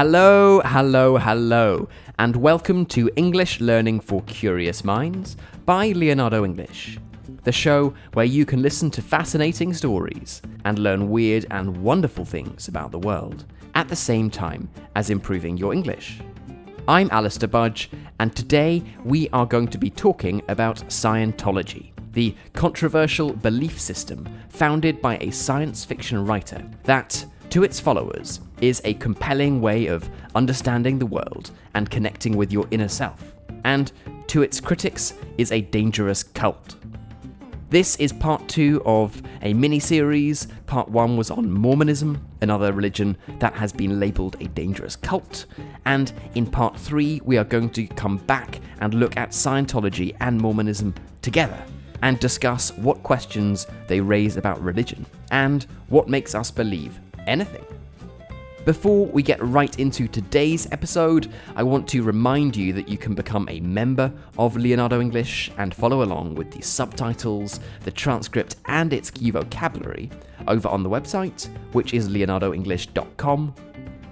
Hello, hello, hello, and welcome to English Learning for Curious Minds by Leonardo English, the show where you can listen to fascinating stories and learn weird and wonderful things about the world at the same time as improving your English. I'm Alistair Budge, and today we are going to be talking about Scientology, the controversial belief system founded by a science fiction writer that, to its followers, is a compelling way of understanding the world and connecting with your inner self, and to its critics is a dangerous cult. This is part 2 of a mini-series. Part 1 was on Mormonism, another religion that has been labelled a dangerous cult, and in part 3 we are going to come back and look at Scientology and Mormonism together and discuss what questions they raise about religion and what makes us believe anything. Before we get right into today's episode, I want to remind you that you can become a member of Leonardo English and follow along with the subtitles, the transcript, and its key vocabulary over on the website, which is leonardoenglish.com.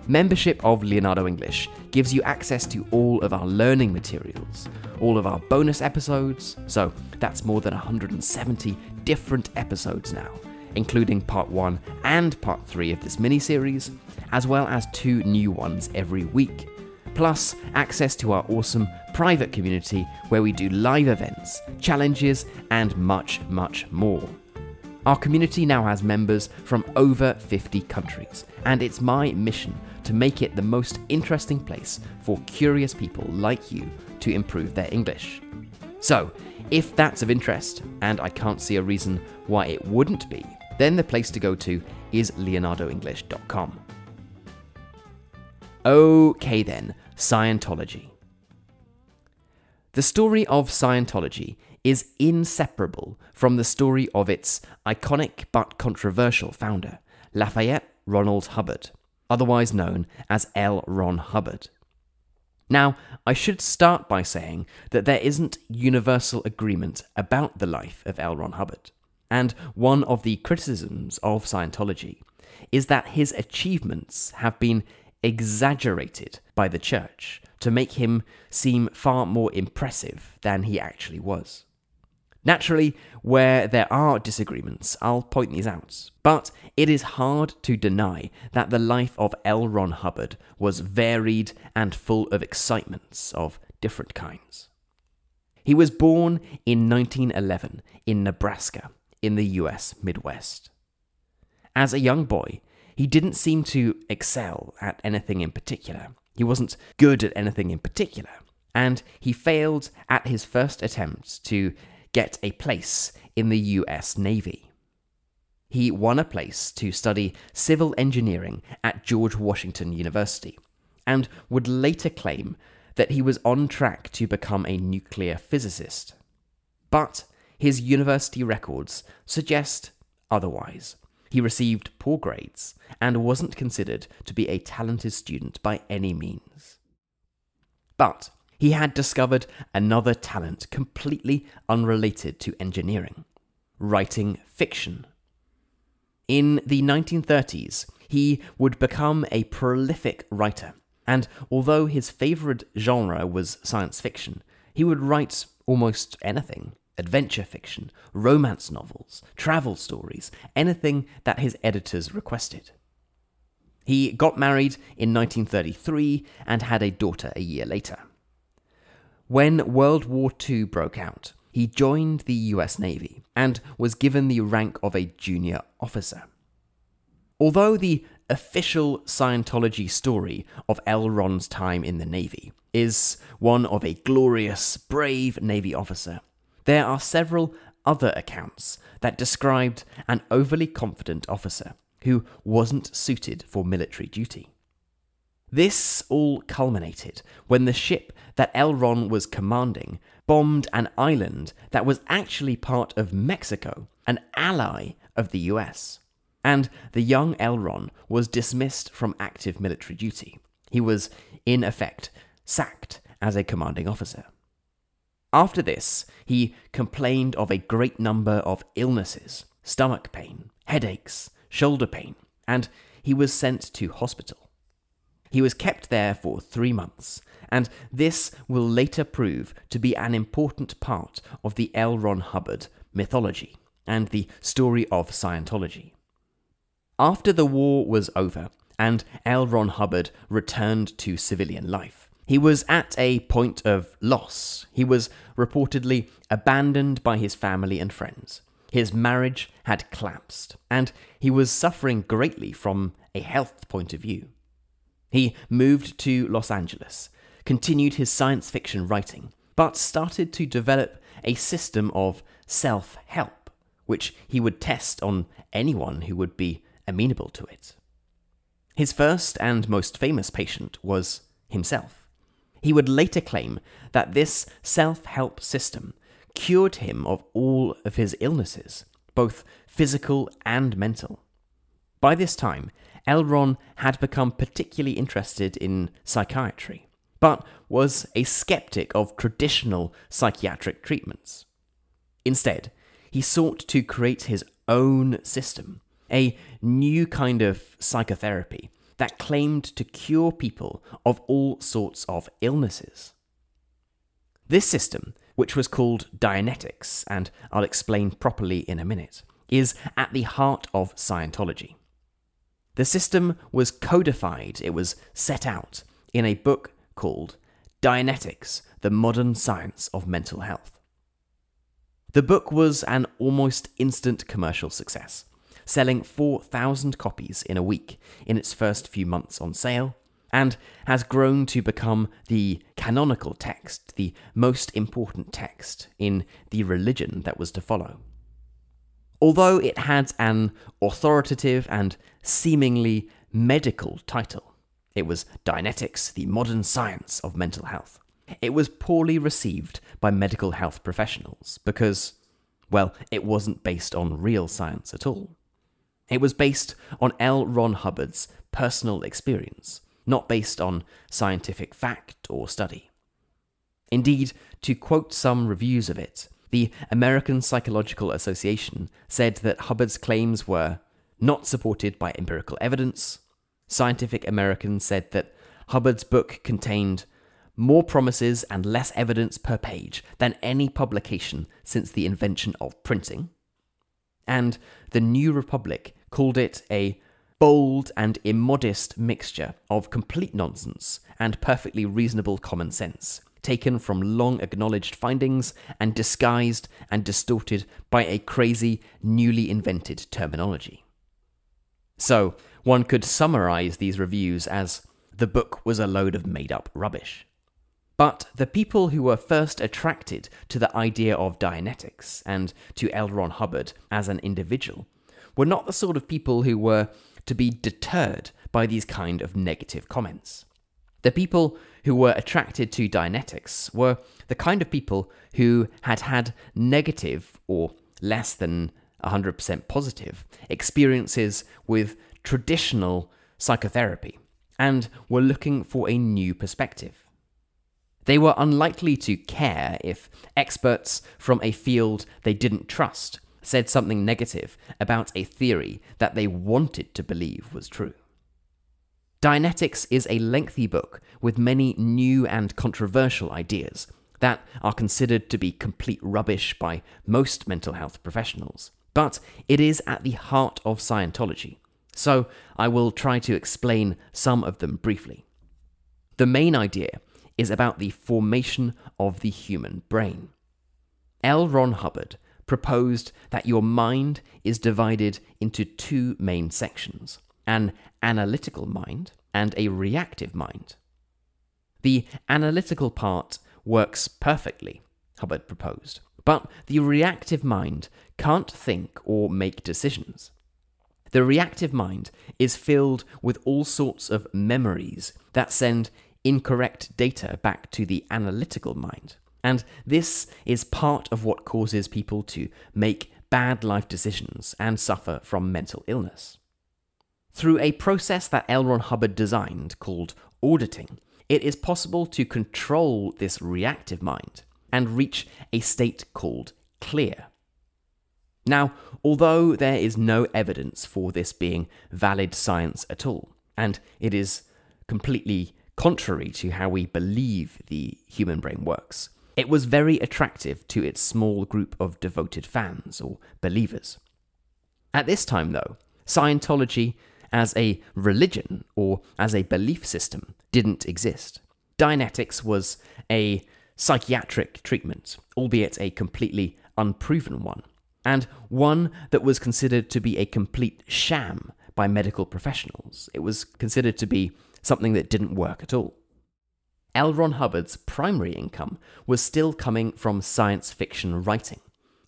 Membership of Leonardo English gives you access to all of our learning materials, all of our bonus episodes, so that's more than 170 different episodes now, including part 1 and part 3 of this mini-series, as well as 2 new ones every week, plus access to our awesome private community where we do live events, challenges, and much, much more. Our community now has members from over 50 countries, and it's my mission to make it the most interesting place for curious people like you to improve their English. So, if that's of interest, and I can't see a reason why it wouldn't be, then the place to go to is leonardoenglish.com. Okay then, Scientology. The story of Scientology is inseparable from the story of its iconic but controversial founder, Lafayette Ronald Hubbard, otherwise known as L. Ron Hubbard. Now, I should start by saying that there isn't universal agreement about the life of L. Ron Hubbard, and one of the criticisms of Scientology is that his achievements have been exaggerated by the church to make him seem far more impressive than he actually was. Naturally, where there are disagreements, I'll point these out, but it is hard to deny that the life of L. Ron Hubbard was varied and full of excitements of different kinds. He was born in 1911 in Nebraska, in the US Midwest. As a young boy, he didn't seem to excel at anything in particular. He wasn't good at anything in particular, and he failed at his first attempt to get a place in the US Navy. He won a place to study civil engineering at George Washington University, and would later claim that he was on track to become a nuclear physicist. But his university records suggest otherwise. He received poor grades and wasn't considered to be a talented student by any means. But he had discovered another talent completely unrelated to engineering: writing fiction. In the 1930s, he would become a prolific writer, and although his favourite genre was science fiction, he would write almost anything: adventure fiction, romance novels, travel stories, anything that his editors requested. He got married in 1933 and had a daughter a year later. When World War II broke out, he joined the US Navy and was given the rank of a junior officer. Although the official Scientology story of L. Ron's time in the Navy is one of a glorious, brave Navy officer, there are several other accounts that described an overly confident officer who wasn't suited for military duty. This all culminated when the ship that L. Ron was commanding bombed an island that was actually part of Mexico, an ally of the US, and the young L. Ron was dismissed from active military duty. He was, in effect, sacked as a commanding officer. After this, he complained of a great number of illnesses, stomach pain, headaches, shoulder pain, and he was sent to hospital. He was kept there for 3 months, and this will later prove to be an important part of the L. Ron Hubbard mythology and the story of Scientology. After the war was over and L. Ron Hubbard returned to civilian life, he was at a point of loss. He was reportedly abandoned by his family and friends. His marriage had collapsed, and he was suffering greatly from a health point of view. He moved to Los Angeles, continued his science fiction writing, but started to develop a system of self-help, which he would test on anyone who would be amenable to it. His first and most famous patient was himself. He would later claim that this self-help system cured him of all of his illnesses, both physical and mental. By this time, L. Ron had become particularly interested in psychiatry, but was a skeptic of traditional psychiatric treatments. Instead, he sought to create his own system, a new kind of psychotherapy that claimed to cure people of all sorts of illnesses. This system, which was called Dianetics, and I'll explain properly in a minute, is at the heart of Scientology. The system was codified, it was set out, in a book called Dianetics, the Modern Science of Mental Health. The book was an almost instant commercial success, selling 4,000 copies in a week in its first few months on sale, and has grown to become the canonical text, the most important text in the religion that was to follow. Although it had an authoritative and seemingly medical title, it was Dianetics, the Modern Science of Mental Health, it was poorly received by medical health professionals because, well, it wasn't based on real science at all. It was based on L. Ron Hubbard's personal experience, not based on scientific fact or study. Indeed, to quote some reviews of it, the American Psychological Association said that Hubbard's claims were not supported by empirical evidence. Scientific American said that Hubbard's book contained more promises and less evidence per page than any publication since the invention of printing. And the New Republic called it a bold and immodest mixture of complete nonsense and perfectly reasonable common sense, taken from long-acknowledged findings and disguised and distorted by a crazy, newly invented terminology. So, one could summarize these reviews as the book was a load of made-up rubbish. But the people who were first attracted to the idea of Dianetics and to L. Ron Hubbard as an individual were not the sort of people who were to be deterred by these kind of negative comments. The people who were attracted to Dianetics were the kind of people who had had negative, or less than 100% positive, experiences with traditional psychotherapy, and were looking for a new perspective. They were unlikely to care if experts from a field they didn't trust said something negative about a theory that they wanted to believe was true. Dianetics is a lengthy book with many new and controversial ideas that are considered to be complete rubbish by most mental health professionals, but it is at the heart of Scientology, so I will try to explain some of them briefly. The main idea is about the formation of the human brain. L. Ron Hubbard proposed that your mind is divided into two main sections, an analytical mind and a reactive mind. The analytical part works perfectly, Hubbard proposed, but the reactive mind can't think or make decisions. The reactive mind is filled with all sorts of memories that send incorrect data back to the analytical mind, and this is part of what causes people to make bad life decisions and suffer from mental illness. Through a process that L. Ron Hubbard designed called auditing, it is possible to control this reactive mind and reach a state called clear. Now, although there is no evidence for this being valid science at all, and it is completely contrary to how we believe the human brain works, it was very attractive to its small group of devoted fans or believers. At this time, though, Scientology as a religion or as a belief system didn't exist. Dianetics was a psychiatric treatment, albeit a completely unproven one, and one that was considered to be a complete sham by medical professionals. It was considered to be something that didn't work at all. L. Ron Hubbard's primary income was still coming from science fiction writing.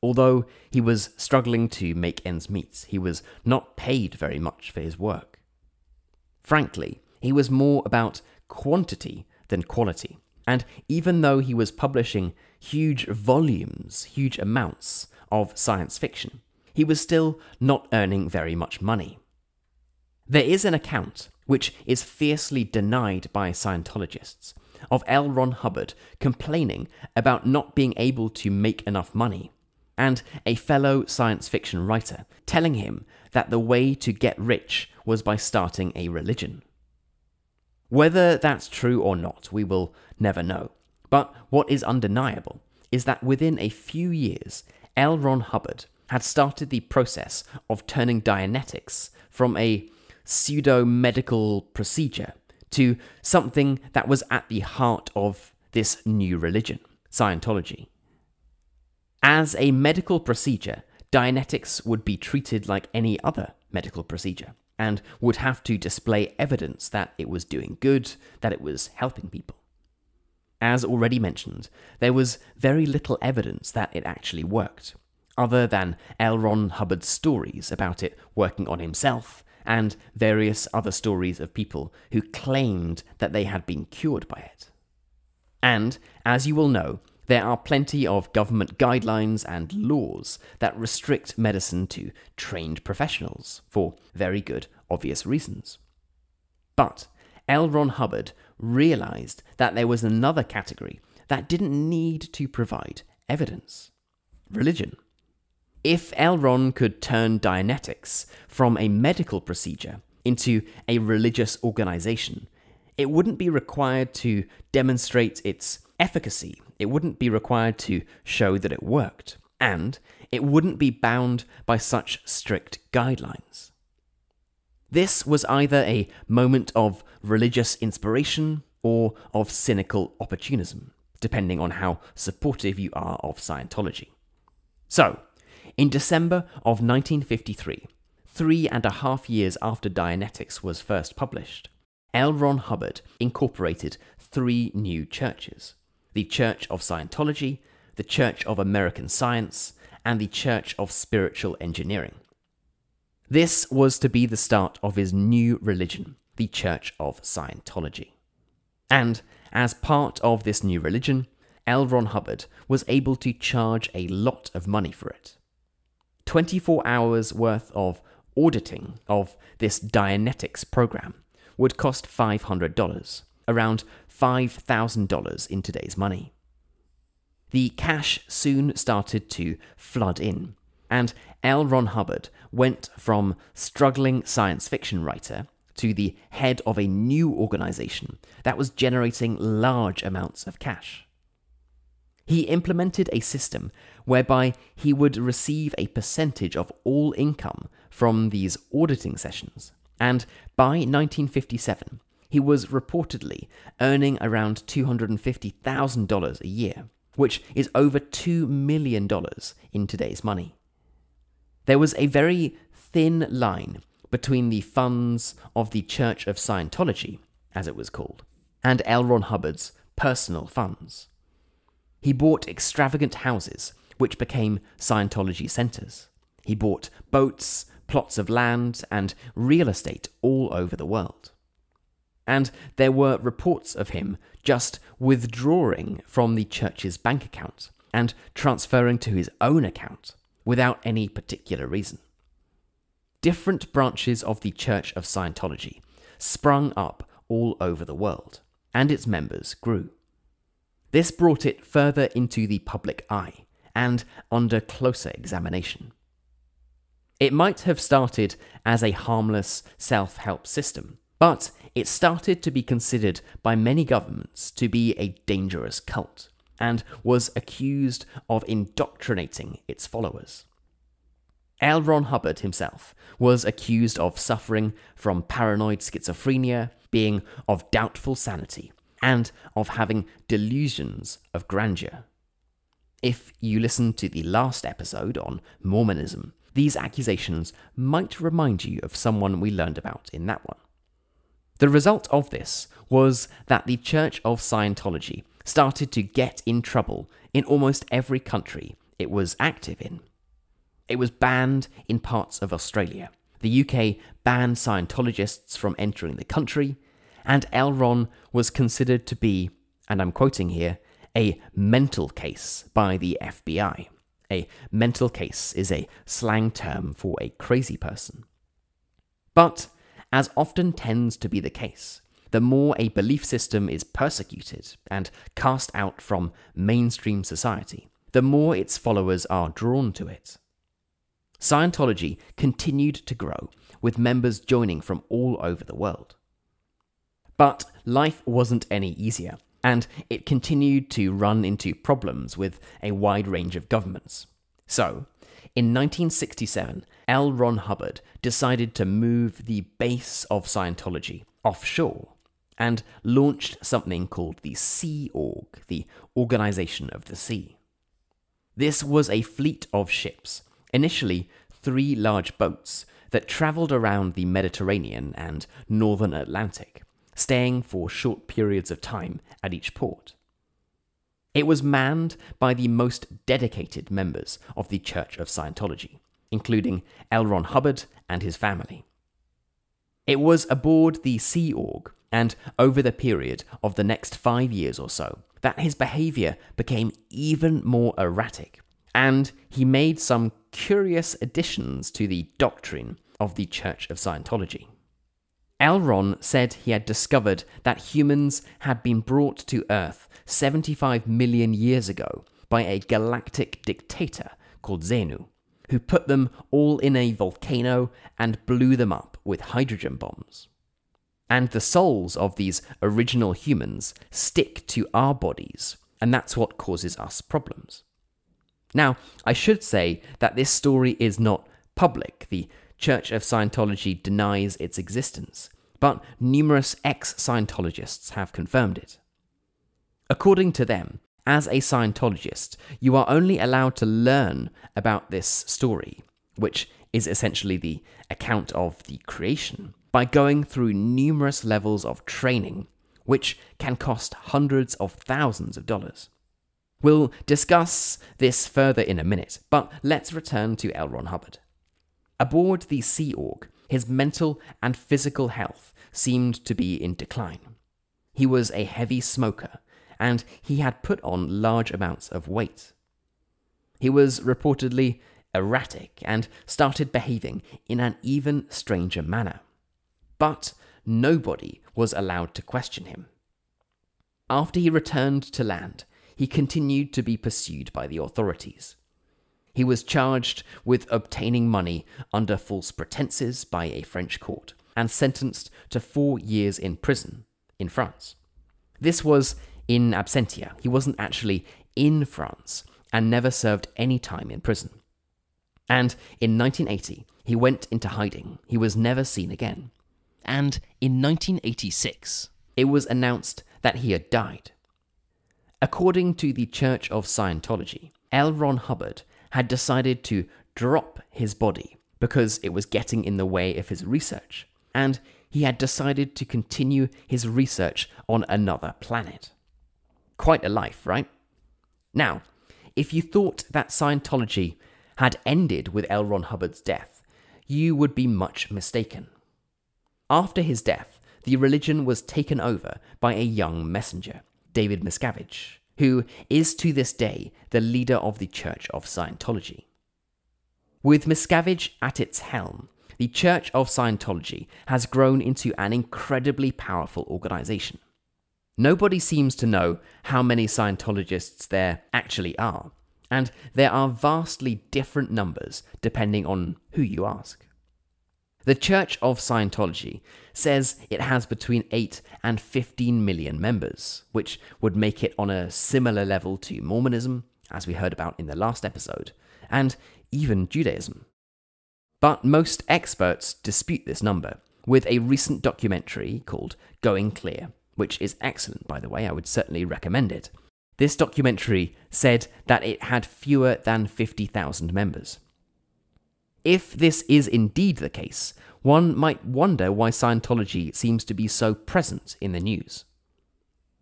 Although he was struggling to make ends meet, he was not paid very much for his work. Frankly, he was more about quantity than quality, and even though he was publishing huge volumes, huge amounts of science fiction, he was still not earning very much money. There is an account, which is fiercely denied by Scientologists, of L. Ron Hubbard complaining about not being able to make enough money, and a fellow science fiction writer telling him that the way to get rich was by starting a religion. Whether that's true or not, we will never know, but what is undeniable is that within a few years, L. Ron Hubbard had started the process of turning Dianetics from a pseudo-medical procedure to something that was at the heart of this new religion, Scientology. As a medical procedure, Dianetics would be treated like any other medical procedure and would have to display evidence that it was doing good, that it was helping people. As already mentioned, there was very little evidence that it actually worked, other than L. Ron Hubbard's stories about it working on himself and various other stories of people who claimed that they had been cured by it. And, as you will know, there are plenty of government guidelines and laws that restrict medicine to trained professionals, for very good, obvious reasons. But L. Ron Hubbard realized that there was another category that didn't need to provide evidence: religion. If L. Ron could turn Dianetics from a medical procedure into a religious organization, it wouldn't be required to demonstrate its efficacy, it wouldn't be required to show that it worked, and it wouldn't be bound by such strict guidelines. This was either a moment of religious inspiration or of cynical opportunism, depending on how supportive you are of Scientology. So, in December of 1953, 3.5 years after Dianetics was first published, L. Ron Hubbard incorporated 3 new churches: the Church of Scientology, the Church of American Science, and the Church of Spiritual Engineering. This was to be the start of his new religion, the Church of Scientology. And, as part of this new religion, L. Ron Hubbard was able to charge a lot of money for it. 24 hours worth of auditing of this Dianetics program would cost $500, around $5,000 in today's money. The cash soon started to flood in, and L. Ron Hubbard went from struggling science fiction writer to the head of a new organization that was generating large amounts of cash. He implemented a system whereby he would receive a percentage of all income from these auditing sessions, and by 1957, he was reportedly earning around $250,000 a year, which is over $2 million in today's money. There was a very thin line between the funds of the Church of Scientology, as it was called, and L. Ron Hubbard's personal funds. He bought extravagant houses, which became Scientology centers. He bought boats, plots of land, and real estate all over the world. And there were reports of him just withdrawing from the church's bank account and transferring to his own account without any particular reason. Different branches of the Church of Scientology sprung up all over the world, and its members grew. This brought it further into the public eye and under closer examination. It might have started as a harmless self-help system, But it started to be considered by many governments to be a dangerous cult, and was accused of indoctrinating its followers. L. Ron Hubbard himself was accused of suffering from paranoid schizophrenia, being of doubtful sanity, and of having delusions of grandeur. If you listen to the last episode on Mormonism, these accusations might remind you of someone we learned about in that one. The result of this was that the Church of Scientology started to get in trouble in almost every country it was active in. It was banned in parts of Australia. The UK banned Scientologists from entering the country, and L. Ron was considered to be, and I'm quoting here, a mental case by the FBI. A mental case is a slang term for a crazy person. But, as often tends to be the case, the more a belief system is persecuted and cast out from mainstream society, the more its followers are drawn to it. Scientology continued to grow, with members joining from all over the world. But life wasn't any easier, and it continued to run into problems with a wide range of governments. So, in 1967, L. Ron Hubbard decided to move the base of Scientology offshore and launched something called the Sea Org, the Organization of the Sea. This was a fleet of ships, initially 3 large boats that travelled around the Mediterranean and northern Atlantic, staying for short periods of time at each port. It was manned by the most dedicated members of the Church of Scientology, including L. Ron Hubbard and his family. It was aboard the Sea Org, and over the period of the next 5 years or so, that his behaviour became even more erratic, and he made some curious additions to the doctrine of the Church of Scientology. L. Ron said he had discovered that humans had been brought to Earth 75 million years ago by a galactic dictator called Xenu, who put them all in a volcano and blew them up with hydrogen bombs. And the souls of these original humans stick to our bodies, and that's what causes us problems. Now, I should say that this story is not public. The Church of Scientology denies its existence, but numerous ex-Scientologists have confirmed it. According to them, as a Scientologist, you are only allowed to learn about this story, which is essentially the account of the creation, by going through numerous levels of training, which can cost hundreds of thousands of dollars. We'll discuss this further in a minute, but let's return to L. Ron Hubbard. Aboard the Sea Org, his mental and physical health seemed to be in decline. He was a heavy smoker, and he had put on large amounts of weight. He was reportedly erratic and started behaving in an even stranger manner. But nobody was allowed to question him. After he returned to land, he continued to be pursued by the authorities. He was charged with obtaining money under false pretenses by a French court and sentenced to 4 years in prison in France. This was in absentia. He wasn't actually in France and never served any time in prison. And in 1980, he went into hiding. He was never seen again. And in 1986, it was announced that he had died. According to the Church of Scientology, L. Ron Hubbard had decided to drop his body because it was getting in the way of his research, and he had decided to continue his research on another planet. Quite a life, right? Now, if you thought that Scientology had ended with L. Ron Hubbard's death, you would be much mistaken. After his death, the religion was taken over by a young messenger, David Miscavige, who is to this day the leader of the Church of Scientology. With Miscavige at its helm, the Church of Scientology has grown into an incredibly powerful organization. Nobody seems to know how many Scientologists there actually are, and there are vastly different numbers depending on who you ask. The Church of Scientology says it has between 8 and 15 million members, which would make it on a similar level to Mormonism, as we heard about in the last episode, and even Judaism. But most experts dispute this number, with a recent documentary called Going Clear, which is excellent, by the way. I would certainly recommend it. This documentary said that it had fewer than 50,000 members. If this is indeed the case, one might wonder why Scientology seems to be so present in the news.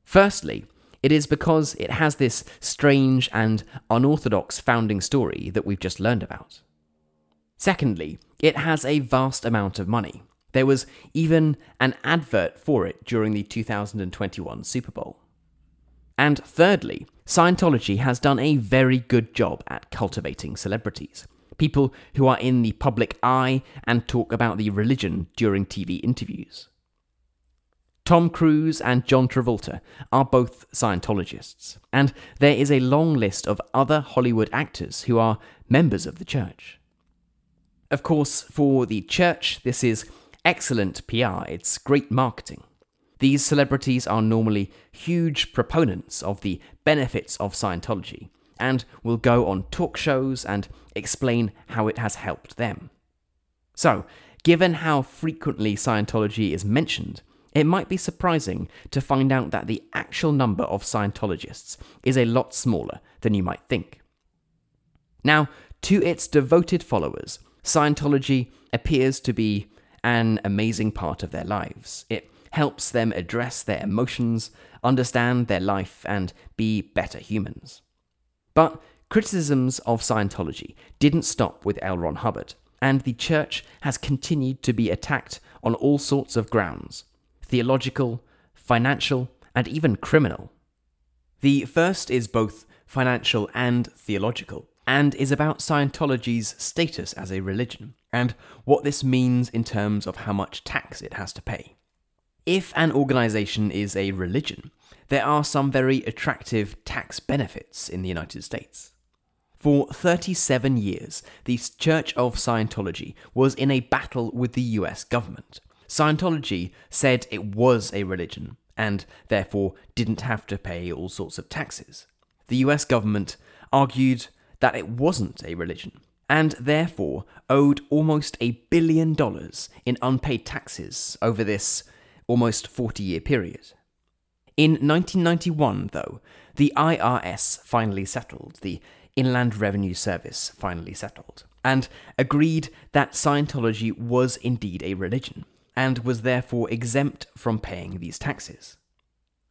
Firstly, it is because it has this strange and unorthodox founding story that we've just learned about. Secondly, it has a vast amount of money. There was even an advert for it during the 2021 Super Bowl. And thirdly, Scientology has done a very good job at cultivating celebrities, people who are in the public eye and talk about the religion during TV interviews. Tom Cruise and John Travolta are both Scientologists, and there is a long list of other Hollywood actors who are members of the church. Of course, for the church, this is excellent PR, it's great marketing. These celebrities are normally huge proponents of the benefits of Scientology and will go on talk shows and explain how it has helped them. So, given how frequently Scientology is mentioned, it might be surprising to find out that the actual number of Scientologists is a lot smaller than you might think. Now, to its devoted followers, Scientology appears to be an amazing part of their lives. It helps them address their emotions, understand their life, and be better humans. But criticisms of Scientology didn't stop with L. Ron Hubbard, and the church has continued to be attacked on all sorts of grounds: theological, financial, and even criminal. The first is both financial and theological, and is about Scientology's status as a religion, and what this means in terms of how much tax it has to pay. If an organization is a religion, there are some very attractive tax benefits in the United States. For 37 years, the Church of Scientology was in a battle with the US government. Scientology said it was a religion, and therefore didn't have to pay all sorts of taxes. The US government argued that it wasn't a religion, and therefore owed almost $1 billion in unpaid taxes over this almost 40-year period. In 1991, though, the IRS finally settled, the Inland Revenue Service finally settled, and agreed that Scientology was indeed a religion, and was therefore exempt from paying these taxes.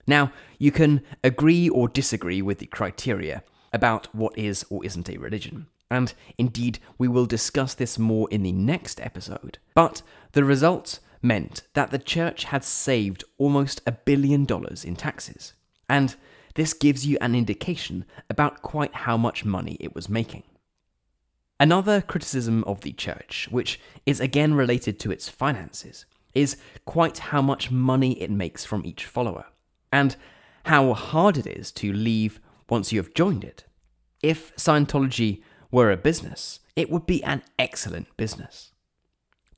Now, you can agree or disagree with the criteria about what is or isn't a religion, and indeed we will discuss this more in the next episode, but the result meant that the church had saved almost $1 billion in taxes, and this gives you an indication about quite how much money it was making. Another criticism of the church, which is again related to its finances, is quite how much money it makes from each follower, and how hard it is to leave once you have joined it. If Scientology were a business, it would be an excellent business.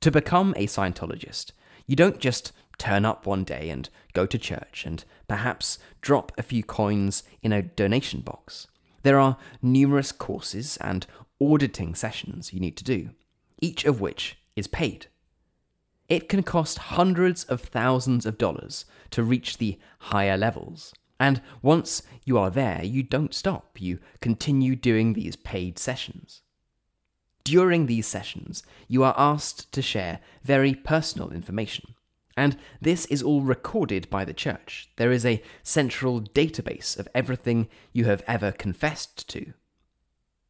To become a Scientologist, you don't just turn up one day and go to church and perhaps drop a few coins in a donation box. There are numerous courses and auditing sessions you need to do, each of which is paid. It can cost hundreds of thousands of dollars to reach the higher levels, and once you are there, you don't stop, you continue doing these paid sessions. During these sessions, you are asked to share very personal information, and this is all recorded by the church. There is a central database of everything you have ever confessed to.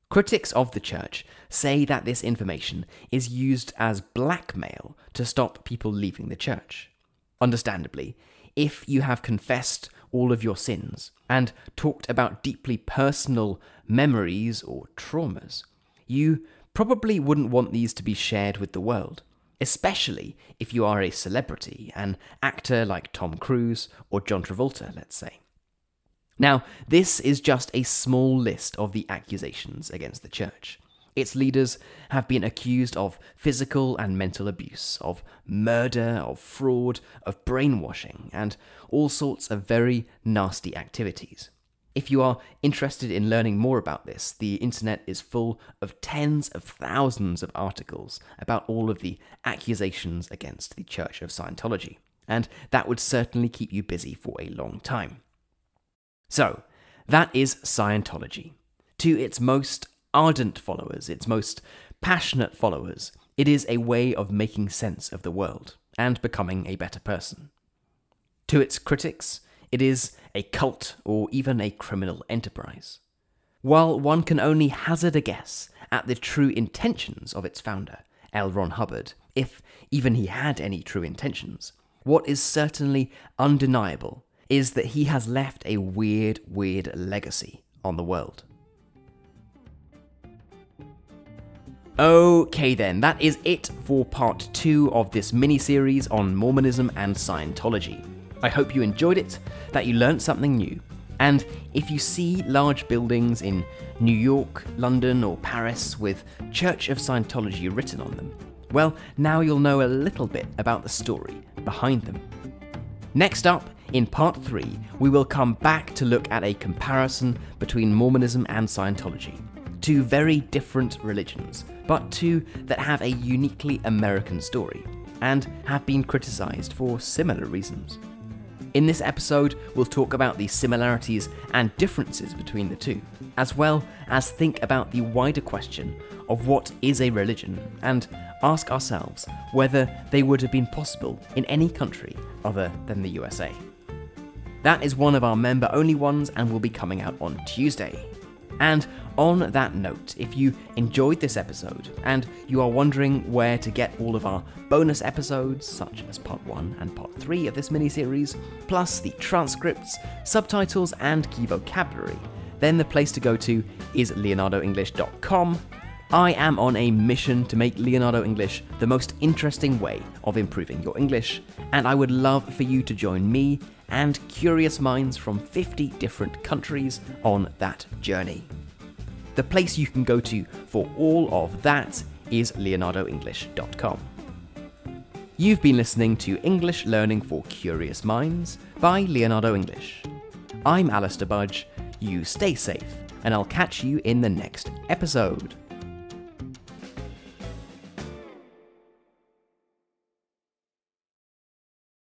Critics of the church say that this information is used as blackmail to stop people leaving the church. Understandably, if you have confessed all of your sins and talked about deeply personal memories or traumas, you probably wouldn't want these to be shared with the world, especially if you are a celebrity, an actor like Tom Cruise or John Travolta, let's say. Now, this is just a small list of the accusations against the church. Its leaders have been accused of physical and mental abuse, of murder, of fraud, of brainwashing, and all sorts of very nasty activities. If you are interested in learning more about this, the internet is full of tens of thousands of articles about all of the accusations against the Church of Scientology, and that would certainly keep you busy for a long time. So, that is Scientology. To its most ardent followers, its most passionate followers, it is a way of making sense of the world and becoming a better person. To its critics, it is a cult or even a criminal enterprise. While one can only hazard a guess at the true intentions of its founder, L. Ron Hubbard, if even he had any true intentions, what is certainly undeniable is that he has left a weird legacy on the world. Okay then, that is it for part 2 of this mini-series on Mormonism and Scientology. I hope you enjoyed it, that you learnt something new, and if you see large buildings in New York, London or Paris with Church of Scientology written on them, well, now you'll know a little bit about the story behind them. Next up, in part 3, we will come back to look at a comparison between Mormonism and Scientology. Two very different religions, but two that have a uniquely American story, and have been criticised for similar reasons. In this episode, we'll talk about the similarities and differences between the two, as well as think about the wider question of what is a religion, and ask ourselves whether they would have been possible in any country other than the USA. That is one of our member-only ones and will be coming out on Tuesday. And on that note, if you enjoyed this episode and you are wondering where to get all of our bonus episodes, such as part 1 and part 3 of this mini-series, plus the transcripts, subtitles and key vocabulary, then the place to go to is leonardoenglish.com. I am on a mission to make Leonardo English the most interesting way of improving your English, and I would love for you to join me and curious minds from 50 different countries on that journey. The place you can go to for all of that is leonardoenglish.com. You've been listening to English Learning for Curious Minds by Leonardo English. I'm Alistair Budge, you stay safe, and I'll catch you in the next episode.